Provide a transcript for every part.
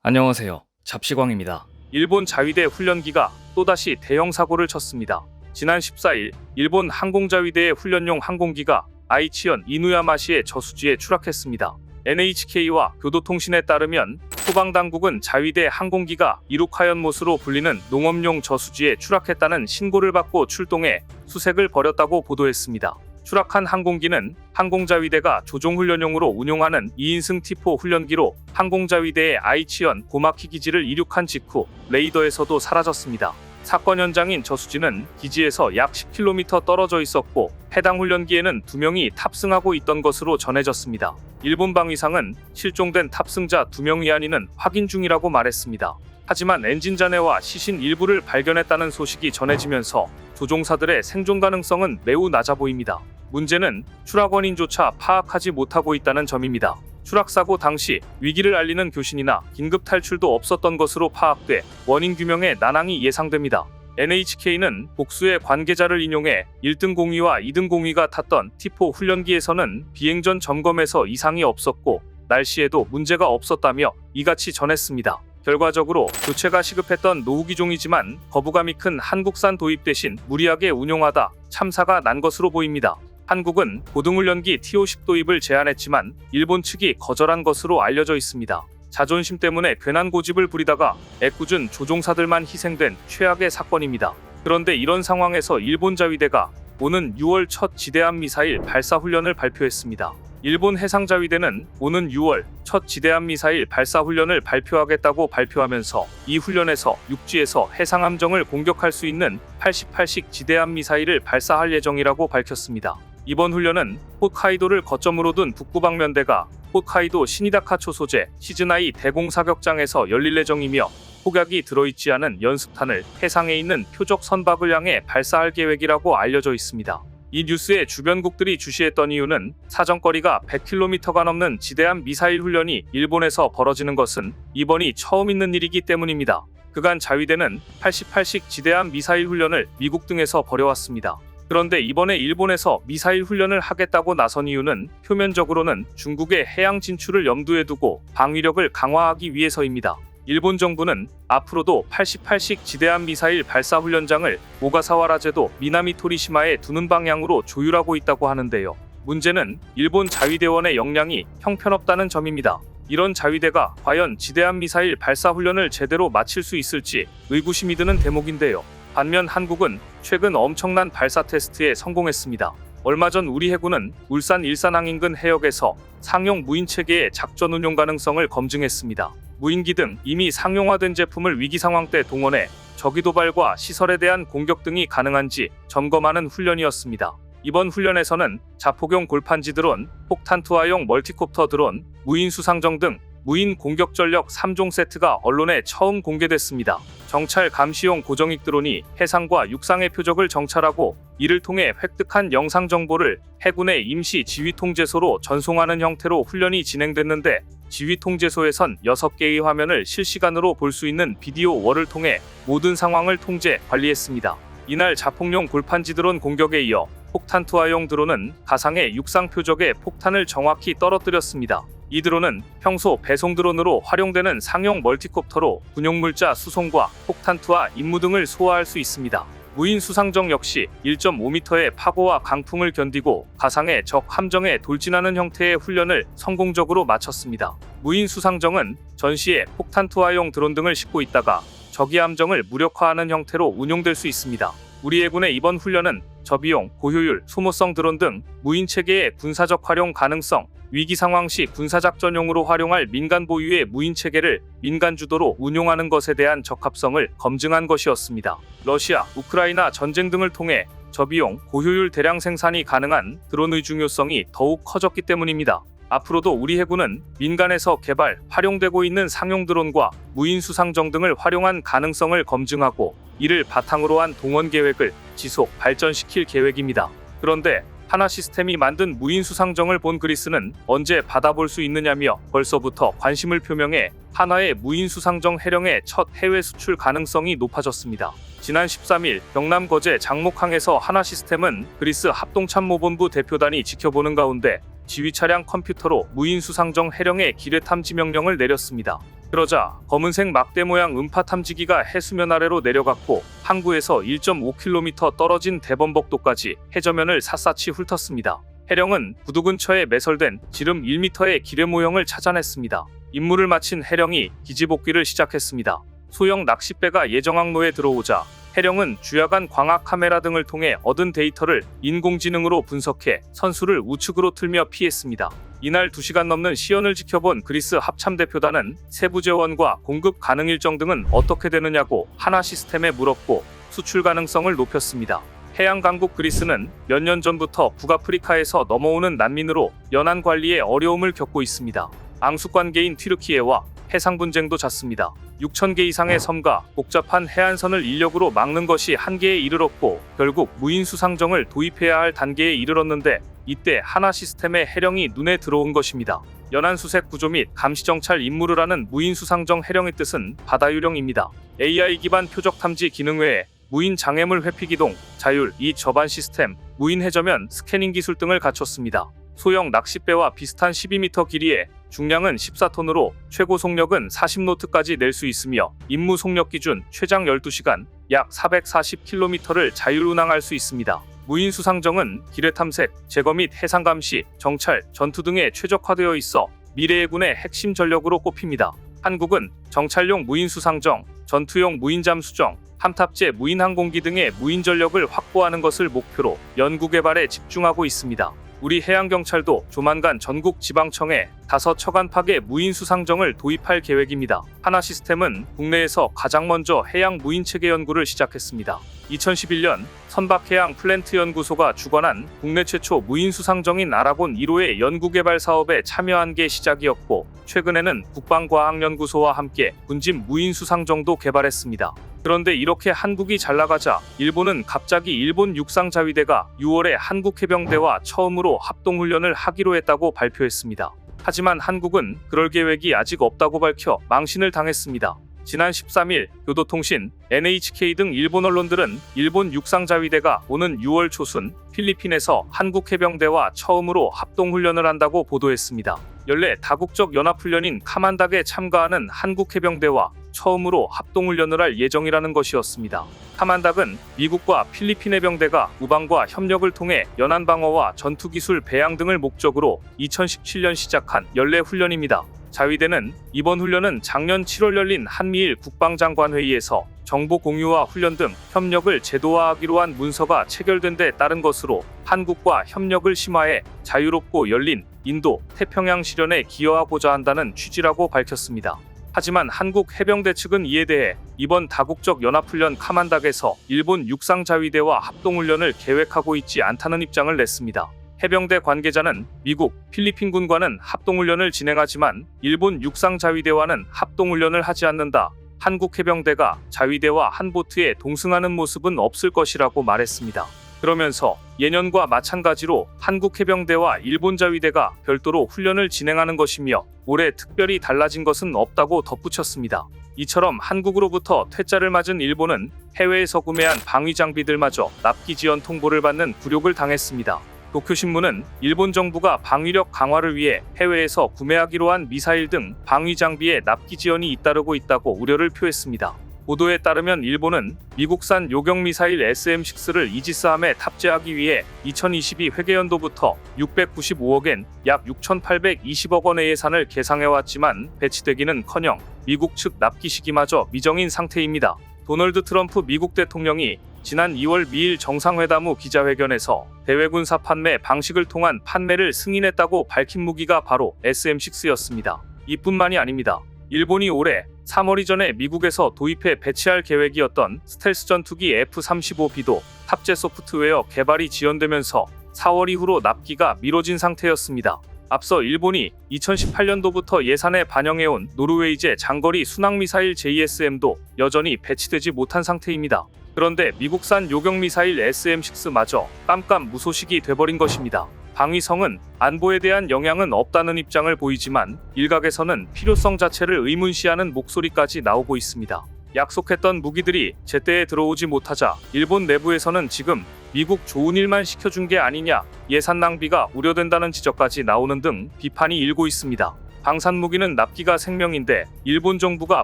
안녕하세요. 잡시광입니다. 일본 자위대 훈련기가 또다시 대형 사고를 쳤습니다. 지난 14일 일본 항공자위대의 훈련용 항공기가 아이치현 이누야마시의 저수지에 추락했습니다. NHK와 교도통신에 따르면 소방당국은 자위대 항공기가 이루카현못으로 불리는 농업용 저수지에 추락했다는 신고를 받고 출동해 수색을 벌였다고 보도했습니다. 추락한 항공기는 항공자위대가 조종훈련용으로 운용하는 2인승 T4 훈련기로 항공자위대의 아이치현 고마키 기지를 이륙한 직후 레이더에서도 사라졌습니다. 사건 현장인 저수지는 기지에서 약 10km 떨어져 있었고 해당 훈련기에는 2명이 탑승하고 있던 것으로 전해졌습니다. 일본 방위상은 실종된 탑승자 2명 이안이는 확인 중이라고 말했습니다. 하지만 엔진 잔해와 시신 일부를 발견했다는 소식이 전해지면서 조종사들의 생존 가능성은 매우 낮아 보입니다. 문제는 추락 원인조차 파악하지 못하고 있다는 점입니다. 추락사고 당시 위기를 알리는 교신이나 긴급 탈출도 없었던 것으로 파악돼 원인 규명에 난항이 예상됩니다. NHK는 복수의 관계자를 인용해 1등 공위와 2등 공위가 탔던 T4 훈련기에서는 비행 전 점검에서 이상이 없었고 날씨에도 문제가 없었다며 이같이 전했습니다. 결과적으로 교체가 시급했던 노후기종이지만 거부감이 큰 한국산 도입 대신 무리하게 운용하다 참사가 난 것으로 보입니다. 한국은 고등훈련기 T-50 도입을 제안했지만 일본 측이 거절한 것으로 알려져 있습니다. 자존심 때문에 괜한 고집을 부리다가 애꿎은 조종사들만 희생된 최악의 사건입니다. 그런데 이런 상황에서 일본 자위대가 오는 6월 첫 지대함 미사일 발사 훈련을 발표했습니다. 일본 해상자위대는 오는 6월 첫 지대함 미사일 발사 훈련을 발표하겠다고 발표하면서 이 훈련에서 육지에서 해상함정을 공격할 수 있는 88식 지대함 미사일을 발사할 예정이라고 밝혔습니다. 이번 훈련은 홋카이도를 거점으로 둔 북부방면대가 홋카이도 시니다카초 소재 시즈나이 대공사격장에서 열릴 예정이며 폭약이 들어있지 않은 연습탄을 해상에 있는 표적 선박을 향해 발사할 계획이라고 알려져 있습니다. 이 뉴스에 주변국들이 주시했던 이유는 사정거리가 100km가 넘는 지대함 미사일 훈련이 일본에서 벌어지는 것은 이번이 처음 있는 일이기 때문입니다. 그간 자위대는 88식 지대함 미사일 훈련을 미국 등에서 벌여왔습니다. 그런데 이번에 일본에서 미사일 훈련을 하겠다고 나선 이유는 표면적으로는 중국의 해양 진출을 염두에 두고 방위력을 강화하기 위해서입니다. 일본 정부는 앞으로도 88식 지대함 미사일 발사 훈련장을 오가사와라제도 미나미토리시마에 두는 방향으로 조율하고 있다고 하는데요. 문제는 일본 자위대원의 역량이 형편없다는 점입니다. 이런 자위대가 과연 지대함 미사일 발사 훈련을 제대로 마칠 수 있을지 의구심이 드는 대목인데요. 반면 한국은 최근 엄청난 발사 테스트에 성공했습니다. 얼마 전 우리 해군은 울산 일산항 인근 해역에서 상용 무인 체계의 작전 운용 가능성을 검증했습니다. 무인기 등 이미 상용화된 제품을 위기 상황 때 동원해 적의 도발과 시설에 대한 공격 등이 가능한지 점검하는 훈련이었습니다. 이번 훈련에서는 자폭용 골판지 드론, 폭탄 투하용 멀티콥터 드론, 무인 수상정 등 무인 공격 전력 3종 세트가 언론에 처음 공개됐습니다. 정찰 감시용 고정익 드론이 해상과 육상의 표적을 정찰하고 이를 통해 획득한 영상 정보를 해군의 임시 지휘통제소로 전송하는 형태로 훈련이 진행됐는데 지휘통제소에선 6개의 화면을 실시간으로 볼 수 있는 비디오 월을 통해 모든 상황을 통제, 관리했습니다. 이날 자폭용 골판지 드론 공격에 이어 폭탄 투하용 드론은 가상의 육상 표적에 폭탄을 정확히 떨어뜨렸습니다. 이 드론은 평소 배송 드론으로 활용되는 상용 멀티콥터로 군용물자 수송과 폭탄 투하 임무 등을 소화할 수 있습니다. 무인 수상정 역시 1.5m의 파고와 강풍을 견디고 가상의 적 함정에 돌진하는 형태의 훈련을 성공적으로 마쳤습니다. 무인 수상정은 전시에 폭탄 투하용 드론 등을 싣고 있다가 적의 함정을 무력화하는 형태로 운용될 수 있습니다. 우리 해군의 이번 훈련은 저비용, 고효율, 소모성 드론 등 무인 체계의 군사적 활용 가능성, 위기 상황 시 군사작전용으로 활용할 민간 보유의 무인 체계를 민간 주도로 운용하는 것에 대한 적합성을 검증한 것이었습니다. 러시아, 우크라이나 전쟁 등을 통해 저비용, 고효율 대량 생산이 가능한 드론의 중요성이 더욱 커졌기 때문입니다. 앞으로도 우리 해군은 민간에서 개발, 활용되고 있는 상용 드론과 무인 수상정 등을 활용한 가능성을 검증하고 이를 바탕으로 한 동원 계획을 지속, 발전시킬 계획입니다. 그런데 하나시스템이 만든 무인 수상정을 본 그리스는 언제 받아볼 수 있느냐며 벌써부터 관심을 표명해 한화의 무인 수상정 해령의 첫 해외 수출 가능성이 높아졌습니다. 지난 13일 경남 거제 장목항에서 하나시스템은 그리스 합동참모본부 대표단이 지켜보는 가운데 지휘차량 컴퓨터로 무인 수상정 해령의 기뢰 탐지 명령을 내렸습니다. 그러자 검은색 막대 모양 음파 탐지기가 해수면 아래로 내려갔고 항구에서 1.5km 떨어진 대범벅도까지 해저면을 샅샅이 훑었습니다. 해령은 부두 근처에 매설된 지름 1m의 기뢰 모형을 찾아냈습니다. 임무를 마친 해령이 기지복귀를 시작했습니다. 소형 낚싯배가 예정항로에 들어오자 해령은 주야간 광학 카메라 등을 통해 얻은 데이터를 인공지능으로 분석해 선수를 우측으로 틀며 피했습니다. 이날 2시간 넘는 시연을 지켜본 그리스 합참대표단은 세부 재원과 공급 가능 일정 등은 어떻게 되느냐고 하나 시스템에 물었고 수출 가능성을 높였습니다. 해양 강국 그리스는 몇 년 전부터 북아프리카에서 넘어오는 난민으로 연안 관리에 어려움을 겪고 있습니다. 앙숙관계인 튀르키예와 해상 분쟁도 잦습니다. 6,000개 이상의 섬과 복잡한 해안선을 인력으로 막는 것이 한계에 이르렀고 결국 무인 수상정을 도입해야 할 단계에 이르렀는데 이때 하나 시스템의 해령이 눈에 들어온 것입니다. 연안 수색 구조 및 감시 정찰 임무를 하는 무인 수상정 해령의 뜻은 바다유령입니다. AI 기반 표적 탐지 기능 외에 무인 장애물 회피 기동, 자율, 접안 시스템, 무인 해저면 스캐닝 기술 등을 갖췄습니다. 소형 낚싯배와 비슷한 12m 길이에 중량은 14톤으로 최고 속력은 40노트까지 낼 수 있으며 임무 속력 기준 최장 12시간, 약 440km를 자율 운항할 수 있습니다. 무인 수상정은 기뢰 탐색, 제거 및 해상 감시, 정찰, 전투 등에 최적화되어 있어 미래의 군의 핵심 전력으로 꼽힙니다. 한국은 정찰용 무인 수상정, 전투용 무인 잠수정, 함탑제 무인 항공기 등의 무인 전력을 확보하는 것을 목표로 연구 개발에 집중하고 있습니다. 우리 해양경찰도 조만간 전국 지방청에 5척 안팎의 무인 수상정을 도입할 계획입니다. 하나 시스템은 국내에서 가장 먼저 해양 무인 체계 연구를 시작했습니다. 2011년 선박해양 플랜트 연구소가 주관한 국내 최초 무인 수상정인 아라곤 1호의 연구개발 사업에 참여한 게 시작이었고 최근에는 국방과학연구소와 함께 군집 무인 수상정도 개발했습니다. 그런데 이렇게 한국이 잘 나가자 일본은 갑자기 일본 육상자위대가 6월에 한국해병대와 처음으로 합동훈련을 하기로 했다고 발표했습니다. 하지만 한국은 그럴 계획이 아직 없다고 밝혀 망신을 당했습니다. 지난 13일 교도통신, NHK 등 일본 언론들은 일본 육상자위대가 오는 6월 초순 필리핀에서 한국해병대와 처음으로 합동훈련을 한다고 보도했습니다. 연례 다국적 연합훈련인 카만닥에 참가하는 한국해병대와 처음으로 합동훈련을 할 예정이라는 것이었습니다. 카만닥은 미국과 필리핀 해병대가 우방과 협력을 통해 연안방어와 전투기술 배양 등을 목적으로 2017년 시작한 연례 훈련입니다. 자위대는 이번 훈련은 작년 7월 열린 한미일 국방장관회의에서 정보 공유와 훈련 등 협력을 제도화하기로 한 문서가 체결된 데 따른 것으로 한국과 협력을 심화해 자유롭고 열린 인도 태평양 실현에 기여하고자 한다는 취지라고 밝혔습니다. 하지만 한국 해병대 측은 이에 대해 이번 다국적 연합훈련 카만닥에서 일본 육상자위대와 합동훈련을 계획하고 있지 않다는 입장을 냈습니다. 해병대 관계자는 미국, 필리핀군과는 합동훈련을 진행하지만 일본 육상자위대와는 합동훈련을 하지 않는다. 한국 해병대가 자위대와 한 보트에 동승하는 모습은 없을 것이라고 말했습니다. 그러면서 예년과 마찬가지로 한국 해병대와 일본 자위대가 별도로 훈련을 진행하는 것이며 올해 특별히 달라진 것은 없다고 덧붙였습니다. 이처럼 한국으로부터 퇴짜를 맞은 일본은 해외에서 구매한 방위 장비들마저 납기 지연 통보를 받는 굴욕을 당했습니다. 도쿄신문은 일본 정부가 방위력 강화를 위해 해외에서 구매하기로 한 미사일 등 방위 장비에 납기 지연이 잇따르고 있다고 우려를 표했습니다. 보도에 따르면 일본은 미국산 요격 미사일 SM-6를 이지스함에 탑재하기 위해 2022 회계연도부터 695억엔 약 6,820억 원의 예산을 계상해왔지만 배치되기는커녕 미국 측 납기 시기마저 미정인 상태입니다. 도널드 트럼프 미국 대통령이 지난 2월 미일 정상회담 후 기자회견에서 대외군사 판매 방식을 통한 판매를 승인했다고 밝힌 무기가 바로 SM-6였습니다. 이뿐만이 아닙니다. 일본이 올해 3월 이전에 미국에서 도입해 배치할 계획이었던 스텔스 전투기 F-35B도 탑재 소프트웨어 개발이 지연되면서 4월 이후로 납기가 미뤄진 상태였습니다. 앞서 일본이 2018년도부터 예산에 반영해온 노르웨이제 장거리 순항미사일 JSM도 여전히 배치되지 못한 상태입니다. 그런데 미국산 요격미사일 SM-6마저 깜깜무소식이 돼버린 것입니다. 방위성은 안보에 대한 영향은 없다는 입장을 보이지만 일각에서는 필요성 자체를 의문시하는 목소리까지 나오고 있습니다. 약속했던 무기들이 제때에 들어오지 못하자 일본 내부에서는 지금 미국 좋은 일만 시켜준 게 아니냐, 예산 낭비가 우려된다는 지적까지 나오는 등 비판이 일고 있습니다. 방산무기는 납기가 생명인데 일본 정부가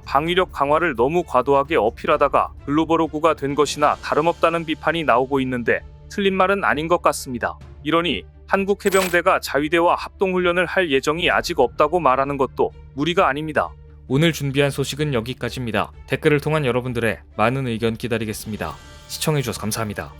방위력 강화를 너무 과도하게 어필하다가 글로벌 호구가 된 것이나 다름없다는 비판이 나오고 있는데 틀린 말은 아닌 것 같습니다. 이러니 한국 해병대가 자위대와 합동훈련을 할 예정이 아직 없다고 말하는 것도 무리가 아닙니다. 오늘 준비한 소식은 여기까지입니다. 댓글을 통한 여러분들의 많은 의견 기다리겠습니다. 시청해주셔서 감사합니다.